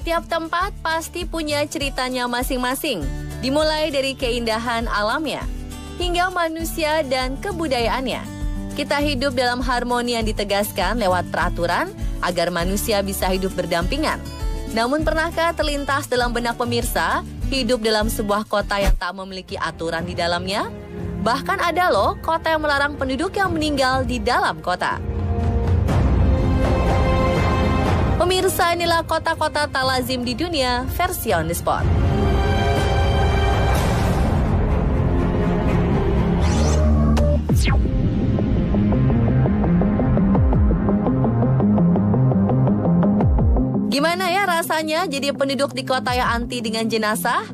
Setiap tempat pasti punya ceritanya masing-masing, dimulai dari keindahan alamnya, hingga manusia dan kebudayaannya. Kita hidup dalam harmoni yang ditegaskan lewat peraturan, agar manusia bisa hidup berdampingan. Namun pernahkah terlintas dalam benak pemirsa, hidup dalam sebuah kota yang tak memiliki aturan di dalamnya? Bahkan ada loh kota yang melarang penduduk yang meninggal di dalam kota. Pemirsa, inilah kota-kota tak lazim di dunia versi On The Spot. Gimana ya rasanya jadi penduduk di kota yang anti dengan jenazah?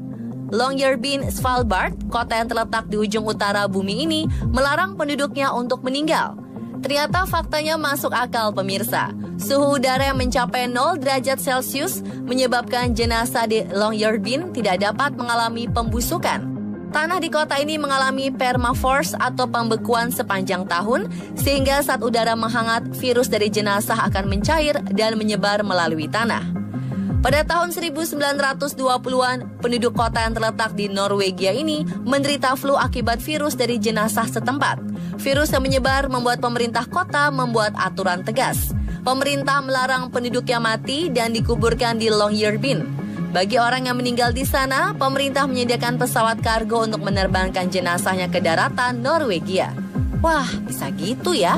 Longyearbyen, Svalbard, kota yang terletak di ujung utara bumi ini, melarang penduduknya untuk meninggal. Ternyata faktanya masuk akal pemirsa. Suhu udara yang mencapai 0 derajat Celcius menyebabkan jenazah di Longyearbyen tidak dapat mengalami pembusukan. Tanah di kota ini mengalami permafrost atau pembekuan sepanjang tahun, sehingga saat udara menghangat, virus dari jenazah akan mencair dan menyebar melalui tanah. Pada tahun 1920-an, penduduk kota yang terletak di Norwegia ini menderita flu akibat virus dari jenazah setempat. Virus yang menyebar membuat pemerintah kota membuat aturan tegas. Pemerintah melarang penduduknya mati dan dikuburkan di Longyearbyen. Bagi orang yang meninggal di sana, pemerintah menyediakan pesawat kargo untuk menerbangkan jenazahnya ke daratan Norwegia. Wah, bisa gitu ya?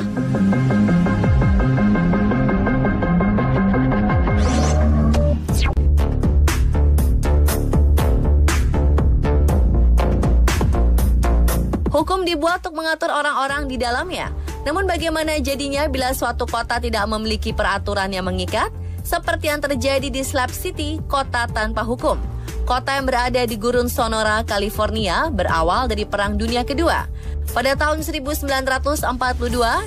Hukum dibuat untuk mengatur orang-orang di dalamnya. Namun bagaimana jadinya bila suatu kota tidak memiliki peraturan yang mengikat? Seperti yang terjadi di Slab City, kota tanpa hukum. Kota yang berada di Gurun Sonora, California, berawal dari Perang Dunia Kedua. Pada tahun 1942,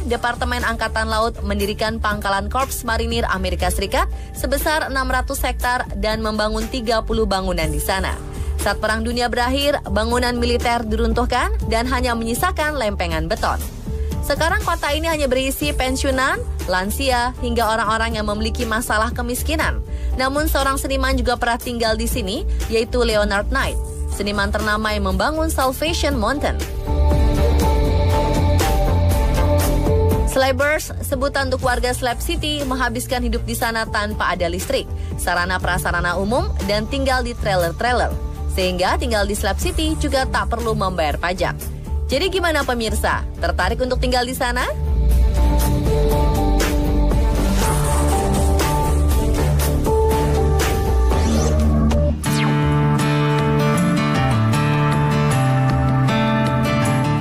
Departemen Angkatan Laut mendirikan pangkalan Korps Marinir Amerika Serikat sebesar 600 hektar dan membangun 30 bangunan di sana. Saat Perang Dunia berakhir, bangunan militer diruntuhkan dan hanya menyisakan lempengan beton. Sekarang kota ini hanya berisi pensiunan, lansia, hingga orang-orang yang memiliki masalah kemiskinan. Namun seorang seniman juga pernah tinggal di sini, yaitu Leonard Knight, seniman ternama yang membangun Salvation Mountain. Slabbers, sebutan untuk warga Slab City, menghabiskan hidup di sana tanpa ada listrik, sarana prasarana umum, dan tinggal di trailer-trailer. Sehingga tinggal di Slab City juga tak perlu membayar pajak. Jadi gimana pemirsa? Tertarik untuk tinggal di sana?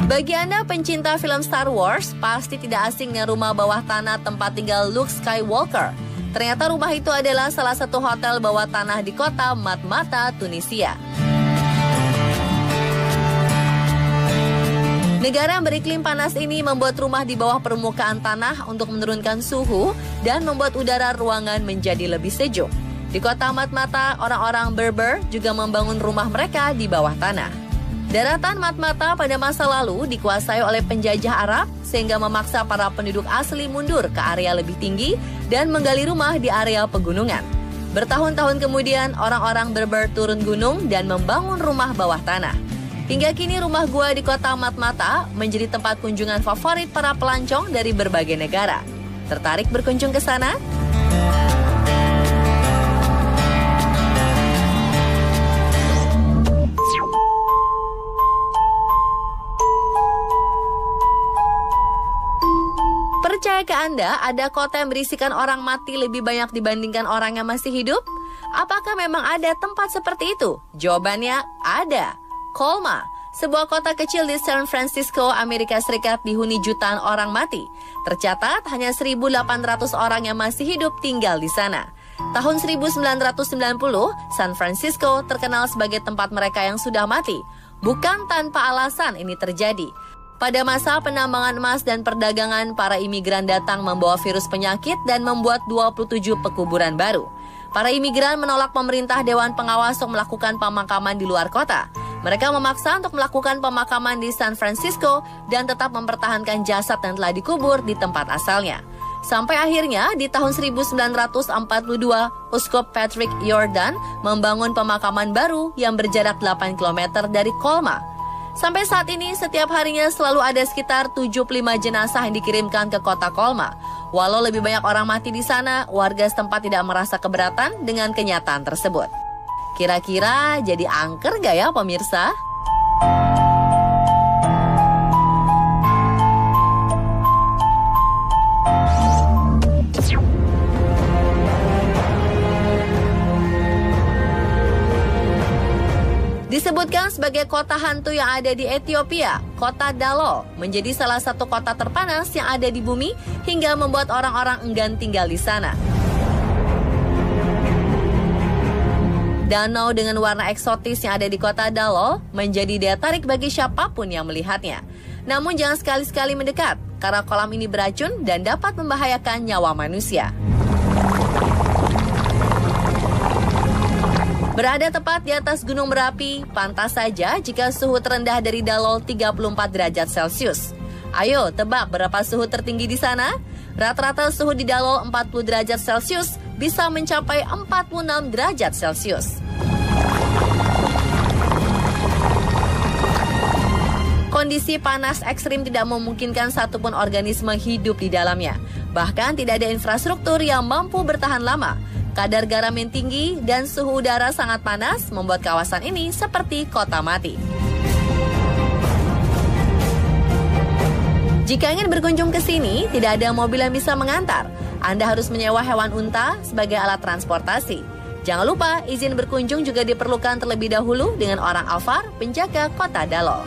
Bagi Anda pencinta film Star Wars, pasti tidak asing dengan rumah bawah tanah tempat tinggal Luke Skywalker. Ternyata rumah itu adalah salah satu hotel bawah tanah di kota Matmata, Tunisia. Negara yang beriklim panas ini membuat rumah di bawah permukaan tanah untuk menurunkan suhu dan membuat udara ruangan menjadi lebih sejuk. Di kota Matmata, orang-orang Berber juga membangun rumah mereka di bawah tanah. Daratan Matmata pada masa lalu dikuasai oleh penjajah Arab sehingga memaksa para penduduk asli mundur ke area lebih tinggi dan menggali rumah di area pegunungan. Bertahun-tahun kemudian, orang-orang Berber turun gunung dan membangun rumah bawah tanah. Hingga kini rumah gua di kota Matmata menjadi tempat kunjungan favorit para pelancong dari berbagai negara. Tertarik berkunjung ke sana? Percayakah Anda ada kota yang berisikan orang mati lebih banyak dibandingkan orang yang masih hidup? Apakah memang ada tempat seperti itu? Jawabannya ada. Colma, sebuah kota kecil di San Francisco, Amerika Serikat dihuni jutaan orang mati. Tercatat hanya 1.800 orang yang masih hidup tinggal di sana. Tahun 1990, San Francisco terkenal sebagai tempat mereka yang sudah mati. Bukan tanpa alasan ini terjadi. Pada masa penambangan emas dan perdagangan, para imigran datang membawa virus penyakit dan membuat 27 pekuburan baru. Para imigran menolak pemerintah Dewan Pengawas untuk melakukan pemakaman di luar kota. Mereka memaksa untuk melakukan pemakaman di San Francisco dan tetap mempertahankan jasad yang telah dikubur di tempat asalnya. Sampai akhirnya di tahun 1942, Uskup Patrick Jordan membangun pemakaman baru yang berjarak 8 km dari Colma. Sampai saat ini, setiap harinya selalu ada sekitar 75 jenazah yang dikirimkan ke kota Colma. Walau lebih banyak orang mati di sana, warga setempat tidak merasa keberatan dengan kenyataan tersebut. Kira-kira jadi angker gak ya pemirsa? Disebutkan sebagai kota hantu yang ada di Ethiopia, kota Dalo menjadi salah satu kota terpanas yang ada di bumi hingga membuat orang-orang enggan tinggal di sana. Danau dengan warna eksotis yang ada di kota Dalo menjadi daya tarik bagi siapapun yang melihatnya. Namun jangan sekali-sekali mendekat, karena kolam ini beracun dan dapat membahayakan nyawa manusia. Berada tepat di atas gunung berapi, pantas saja jika suhu terendah dari Dalo 34 derajat Celcius. Ayo tebak berapa suhu tertinggi di sana? Rata-rata suhu di Dalo 40 derajat Celcius bisa mencapai 46 derajat Celcius. Kondisi panas ekstrim tidak memungkinkan satupun organisme hidup di dalamnya. Bahkan tidak ada infrastruktur yang mampu bertahan lama. Kadar garam yang tinggi dan suhu udara sangat panas membuat kawasan ini seperti kota mati. Jika ingin berkunjung ke sini, tidak ada mobil yang bisa mengantar. Anda harus menyewa hewan unta sebagai alat transportasi. Jangan lupa, izin berkunjung juga diperlukan terlebih dahulu dengan orang Alvar, penjaga kota Dalo.